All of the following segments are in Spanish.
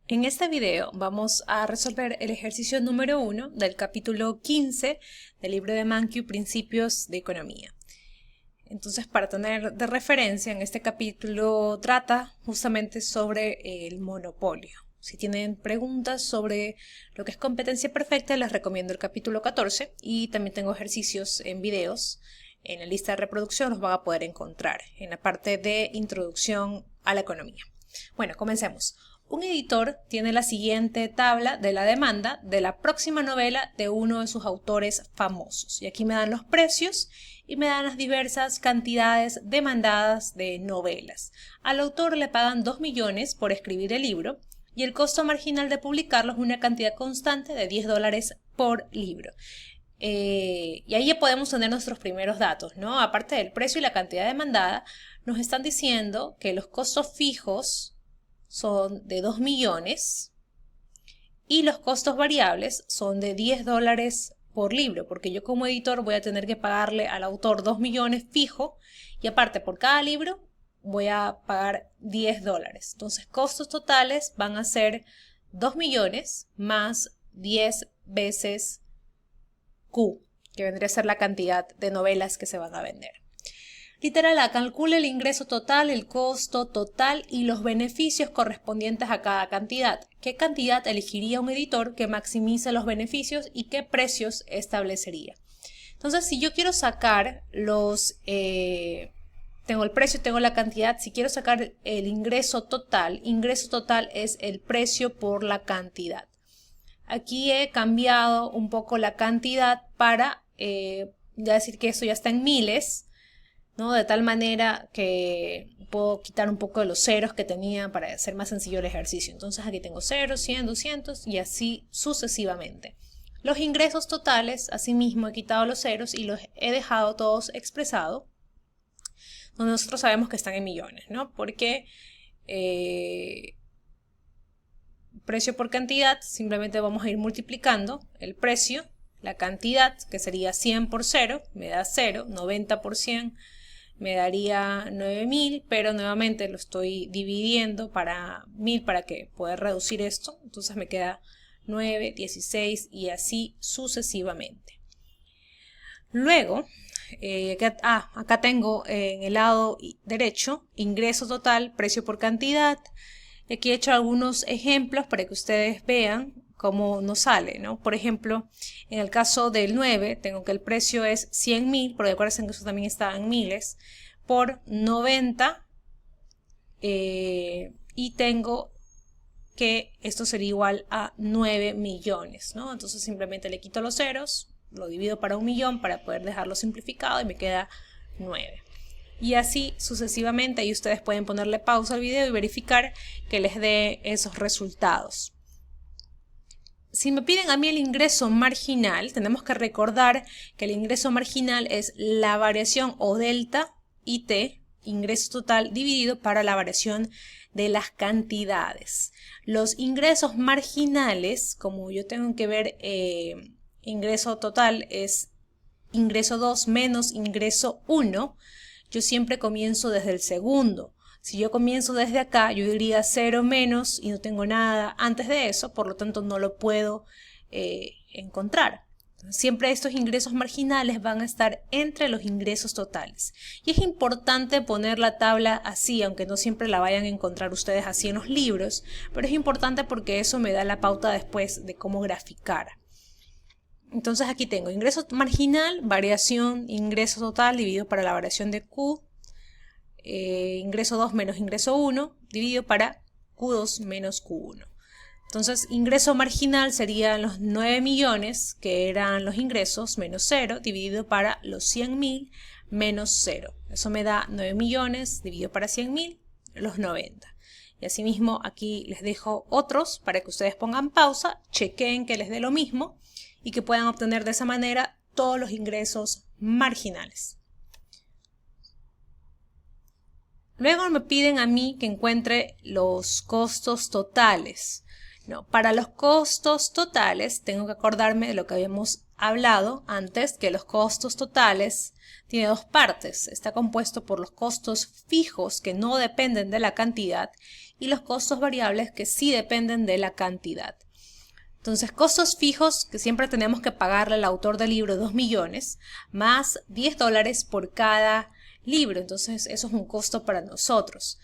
En este video vamos a resolver el ejercicio número 1 del capítulo 15 del libro de Mankiw, Principios de Economía. Entonces, para tener de referencia, en este capítulo trata justamente sobre el monopolio. Si tienen preguntas sobre lo que es competencia perfecta, les recomiendo el capítulo 14 y también tengo ejercicios en videos. En la lista de reproducción los van a poder encontrar en la parte de introducción a la economía. Bueno, comencemos. Un editor tiene la siguiente tabla de la demanda de la próxima novela de uno de sus autores famosos. Y aquí me dan los precios y me dan las diversas cantidades demandadas de novelas. Al autor le pagan 2 millones por escribir el libro y el costo marginal de publicarlo es una cantidad constante de $10 por libro. Y ahí ya podemos tener nuestros primeros datos, ¿no? Aparte del precio y la cantidad demandada, nos están diciendo que los costos fijos son de 2 millones y los costos variables son de $10 por libro, porque yo como editor voy a tener que pagarle al autor 2 millones fijo y aparte por cada libro voy a pagar $10. Entonces costos totales van a ser 2 millones más 10 veces Q, que vendría a ser la cantidad de novelas que se van a vender. Literal A, calcule el ingreso total, el costo total y los beneficios correspondientes a cada cantidad. ¿Qué cantidad elegiría un editor que maximice los beneficios y qué precios establecería? Entonces, si yo quiero sacar tengo el precio, tengo la cantidad, si quiero sacar el ingreso total es el precio por la cantidad. Aquí he cambiado un poco la cantidad para ya decir que eso ya está en miles, ¿no? De tal manera que puedo quitar un poco de los ceros que tenía para hacer más sencillo el ejercicio. Entonces aquí tengo 0, 100, 200 y así sucesivamente. Los ingresos totales, asimismo he quitado los ceros y los he dejado todos expresados, donde nosotros sabemos que están en millones, ¿no? Porque precio por cantidad, simplemente vamos a ir multiplicando el precio, la cantidad, que sería 100 por 0, me da 0, 90 por 100, me daría 9000, pero nuevamente lo estoy dividiendo para 1000 para que poder reducir esto, entonces me queda 9, 16 y así sucesivamente. Luego, acá tengo en el lado derecho, ingreso total, precio por cantidad. Aquí he hecho algunos ejemplos para que ustedes vean cómo nos sale, ¿no? Por ejemplo, en el caso del 9, tengo que el precio es 100.000, porque acuérdense que eso también está en miles, por 90, y tengo que esto sería igual a 9 millones, ¿no? Entonces simplemente le quito los ceros, lo divido para 1 millón para poder dejarlo simplificado y me queda 9. Y así sucesivamente, y ustedes pueden ponerle pausa al video y verificar que les dé esos resultados. Si me piden a mí el ingreso marginal, tenemos que recordar que el ingreso marginal es la variación o delta IT, ingreso total, dividido para la variación de las cantidades. Los ingresos marginales, como yo tengo que ver ingreso total es ingreso 2 menos ingreso 1, yo siempre comienzo desde el segundo. Si yo comienzo desde acá, yo diría 0 menos y no tengo nada antes de eso, por lo tanto no lo puedo encontrar. Siempre estos ingresos marginales van a estar entre los ingresos totales. Y es importante poner la tabla así, aunque no siempre la vayan a encontrar ustedes así en los libros, pero es importante porque eso me da la pauta después de cómo graficar. Entonces aquí tengo ingreso marginal, variación, ingreso total dividido para la variación de Q, ingreso 2 menos ingreso 1 dividido para Q2 menos Q1. Entonces ingreso marginal serían los 9 millones que eran los ingresos menos 0 dividido para los 100.000 menos 0. Eso me da 9 millones dividido para 100.000, los 90. Y asimismo aquí les dejo otros para que ustedes pongan pausa, chequen que les dé lo mismo y que puedan obtener de esa manera todos los ingresos marginales. Luego me piden a mí que encuentre los costos totales. No, para los costos totales tengo que acordarme de lo que habíamos hablado antes, que los costos totales tiene dos partes. Está compuesto por los costos fijos que no dependen de la cantidad y los costos variables que sí dependen de la cantidad. Entonces, costos fijos que siempre tenemos que pagarle al autor del libro 2 millones más $10 por cada libro. Entonces, eso es un costo para nosotros.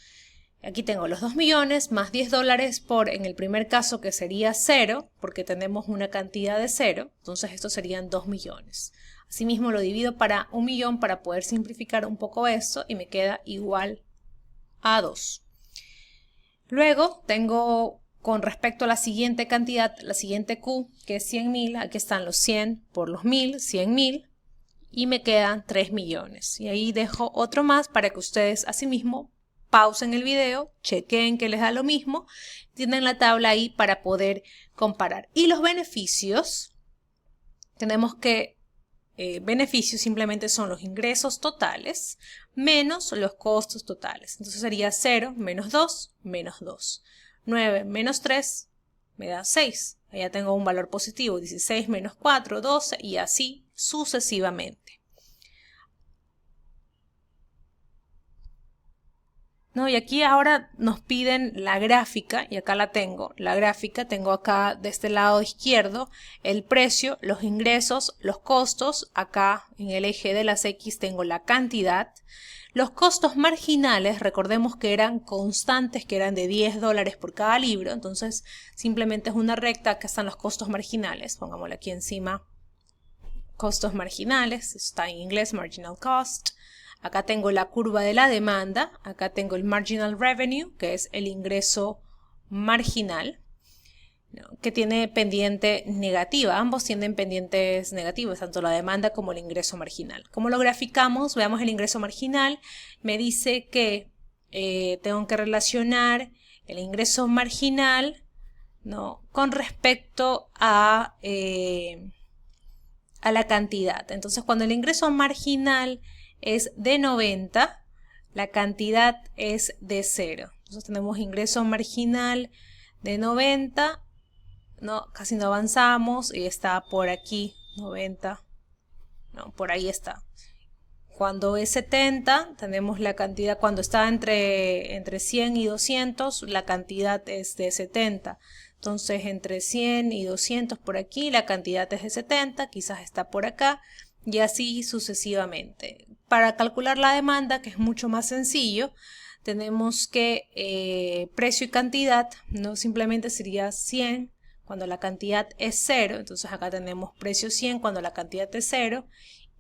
Aquí tengo los 2 millones más $10 por, en el primer caso, que sería 0, porque tenemos una cantidad de 0. Entonces, estos serían 2 millones. Asimismo, lo divido para 1 millón para poder simplificar un poco esto y me queda igual a 2. Luego, tengo con respecto a la siguiente cantidad, la siguiente Q, que es 100.000. Aquí están los 100 por los 1000, 100.000. Y me quedan 3 millones. Y ahí dejo otro más para que ustedes asimismo pausen el video, chequen que les da lo mismo, tienen la tabla ahí para poder comparar. Y los beneficios, tenemos que beneficios simplemente son los ingresos totales menos los costos totales. Entonces sería 0 menos 2 menos 2. 9 menos 3 me da 6. Allá tengo un valor positivo. 16 menos 4, 12 y así sucesivamente. ¿No? Y aquí ahora nos piden la gráfica, y acá la tengo. La gráfica tengo acá de este lado izquierdo el precio, los ingresos, los costos. Acá en el eje de las X tengo la cantidad. Los costos marginales, recordemos que eran constantes, que eran de $10 por cada libro. Entonces simplemente es una recta. Acá están los costos marginales. Pongámoslo aquí encima. Costos marginales, está en inglés, marginal cost. Acá tengo la curva de la demanda, acá tengo el marginal revenue, que es el ingreso marginal, ¿no? Que tiene pendiente negativa. Ambos tienen pendientes negativos, tanto la demanda como el ingreso marginal. ¿Cómo lo graficamos? Veamos el ingreso marginal. Me dice que tengo que relacionar el ingreso marginal, ¿no?, con respecto a la cantidad. Entonces, cuando el ingreso marginal es de 90, la cantidad es de 0. Entonces tenemos ingreso marginal de 90, no, casi no avanzamos y está por aquí, 90, no, por ahí está. Cuando es 70, tenemos la cantidad, cuando está entre 100 y 200, la cantidad es de 70. Entonces entre 100 y 200 por aquí, la cantidad es de 70, quizás está por acá. Y así sucesivamente. Para calcular la demanda, que es mucho más sencillo, tenemos que precio y cantidad, no simplemente sería 100 cuando la cantidad es 0. Entonces acá tenemos precio 100 cuando la cantidad es 0.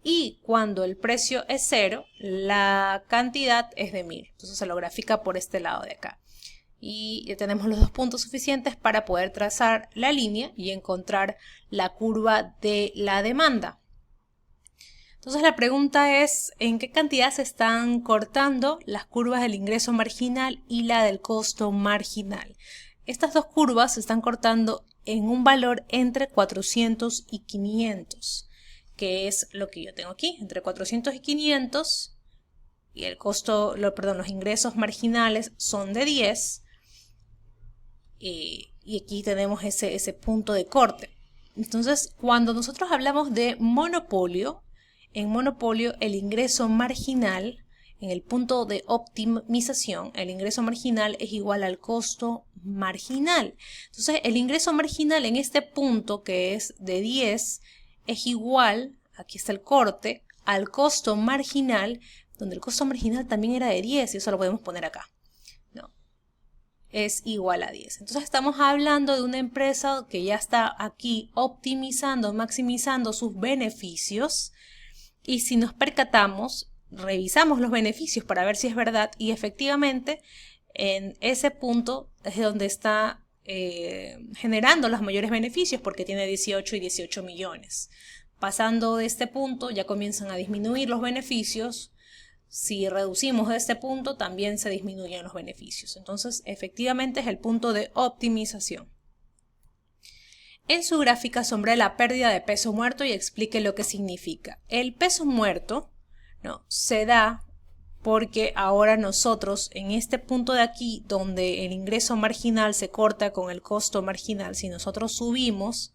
Y cuando el precio es 0, la cantidad es de 1000. Entonces se lo grafica por este lado de acá. Y ya tenemos los dos puntos suficientes para poder trazar la línea y encontrar la curva de la demanda. Entonces la pregunta es, ¿en qué cantidad se están cortando las curvas del ingreso marginal y la del costo marginal? Estas dos curvas se están cortando en un valor entre 400 y 500, que es lo que yo tengo aquí, entre 400 y 500, y el costo, los ingresos marginales son de 10, y aquí tenemos ese punto de corte. Entonces, cuando nosotros hablamos de monopolio, en monopolio el ingreso marginal, en el punto de optimización, el ingreso marginal es igual al costo marginal. Entonces el ingreso marginal en este punto, que es de 10, es igual, aquí está el corte, al costo marginal, donde el costo marginal también era de 10, y eso lo podemos poner acá. No, es igual a 10. Entonces estamos hablando de una empresa que ya está aquí optimizando, maximizando sus beneficios. Y si nos percatamos, revisamos los beneficios para ver si es verdad, y efectivamente en ese punto es donde está generando los mayores beneficios, porque tiene 18 y 18 millones. Pasando de este punto ya comienzan a disminuir los beneficios. Si reducimos de este punto también se disminuyen los beneficios. Entonces efectivamente es el punto de optimización. En su gráfica sombré la pérdida de peso muerto y explique lo que significa. El peso muerto, ¿no?, se da porque ahora nosotros en este punto de aquí donde el ingreso marginal se corta con el costo marginal, si nosotros subimos,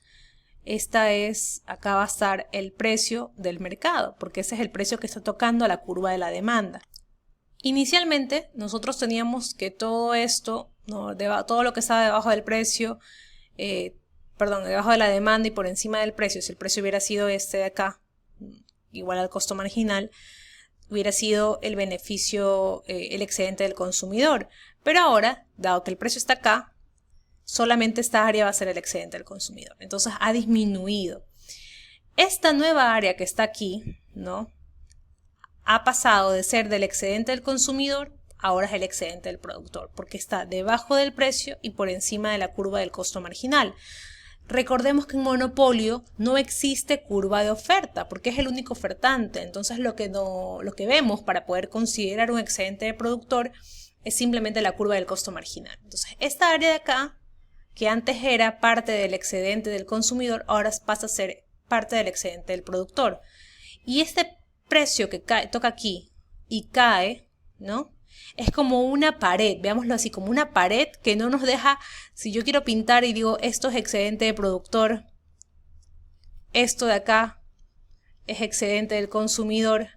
acá va a estar el precio del mercado, porque ese es el precio que está tocando a la curva de la demanda. Inicialmente nosotros teníamos que todo esto, ¿no? Todo lo que estaba debajo del precio, debajo de la demanda y por encima del precio, si el precio hubiera sido este de acá, igual al costo marginal, hubiera sido el beneficio, el excedente del consumidor. Pero ahora, dado que el precio está acá, solamente esta área va a ser el excedente del consumidor. Entonces ha disminuido. Esta nueva área que está aquí, ¿no?, ha pasado de ser del excedente del consumidor, ahora es el excedente del productor, porque está debajo del precio y por encima de la curva del costo marginal. Recordemos que en monopolio no existe curva de oferta, porque es el único ofertante. Entonces lo que vemos para poder considerar un excedente de productor es simplemente la curva del costo marginal. Entonces esta área de acá, que antes era parte del excedente del consumidor, ahora pasa a ser parte del excedente del productor. Y este precio que toca aquí y cae, ¿no?, es como una pared, veámoslo así, como una pared que no nos deja, si yo quiero pintar y digo esto es excedente de productor, esto de acá es excedente del consumidor,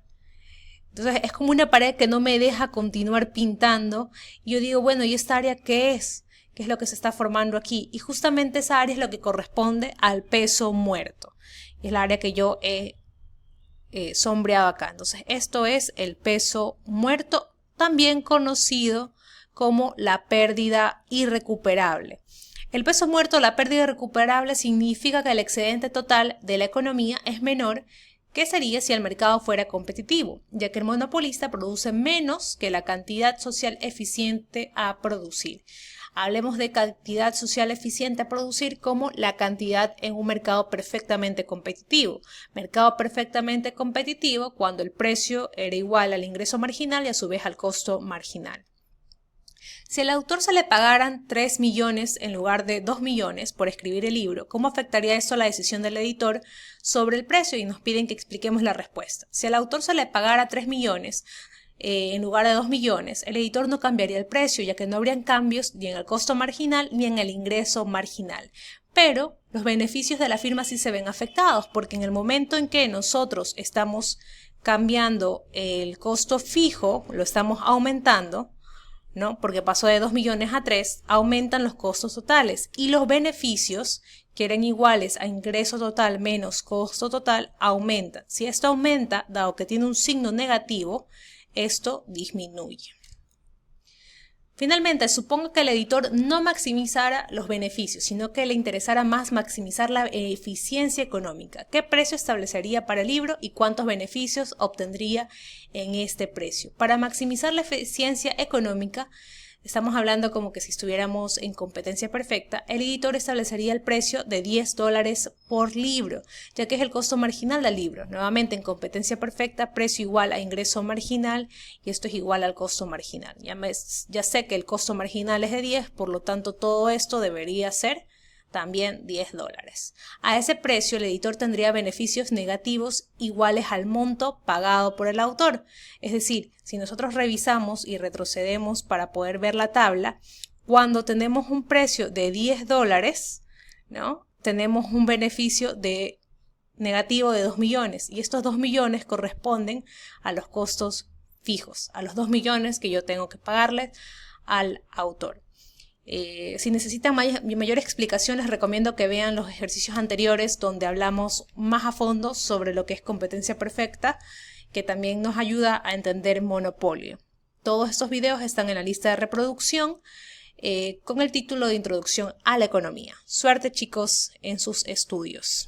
entonces es como una pared que no me deja continuar pintando y yo digo, bueno, ¿y esta área qué es? ¿Qué es lo que se está formando aquí? Y justamente esa área es lo que corresponde al peso muerto, es la área que yo he sombreado acá. Entonces esto es el peso muerto, también conocido como la pérdida irrecuperable. El peso muerto, la pérdida irrecuperable, significa que el excedente total de la economía es menor que sería si el mercado fuera competitivo, ya que el monopolista produce menos que la cantidad social eficiente a producir. Hablemos de cantidad social eficiente a producir como la cantidad en un mercado perfectamente competitivo. Mercado perfectamente competitivo cuando el precio era igual al ingreso marginal y a su vez al costo marginal. Si al autor se le pagaran 3 millones en lugar de 2 millones por escribir el libro, ¿cómo afectaría esto a la decisión del editor sobre el precio? Y nos piden que expliquemos la respuesta. Si al autor se le pagara 3 millones, en lugar de 2 millones, el editor no cambiaría el precio, ya que no habrían cambios ni en el costo marginal ni en el ingreso marginal. Pero los beneficios de la firma sí se ven afectados, porque en el momento en que nosotros estamos cambiando el costo fijo, lo estamos aumentando, ¿no?, porque pasó de 2 millones a 3, aumentan los costos totales y los beneficios, que eran iguales a ingreso total menos costo total, aumentan. Si esto aumenta, dado que tiene un signo negativo, esto disminuye. Finalmente, supongo que el editor no maximizara los beneficios, sino que le interesara más maximizar la eficiencia económica. ¿Qué precio establecería para el libro y cuántos beneficios obtendría en este precio? Para maximizar la eficiencia económica, estamos hablando como que si estuviéramos en competencia perfecta, el editor establecería el precio de $10 por libro, ya que es el costo marginal del libro. Nuevamente, en competencia perfecta, precio igual a ingreso marginal y esto es igual al costo marginal. Ya sé que el costo marginal es de 10, por lo tanto todo esto debería ser también $10. A ese precio el editor tendría beneficios negativos iguales al monto pagado por el autor. Es decir, si nosotros revisamos y retrocedemos para poder ver la tabla, cuando tenemos un precio de $10, ¿no?, tenemos un beneficio negativo de 2 millones y estos 2 millones corresponden a los costos fijos, a los 2 millones que yo tengo que pagarle al autor. Si necesitan mayor explicación, les recomiendo que vean los ejercicios anteriores donde hablamos más a fondo sobre lo que es competencia perfecta, que también nos ayuda a entender monopolio. Todos estos videos están en la lista de reproducción con el título de Introducción a la Economía. Suerte, chicos, en sus estudios.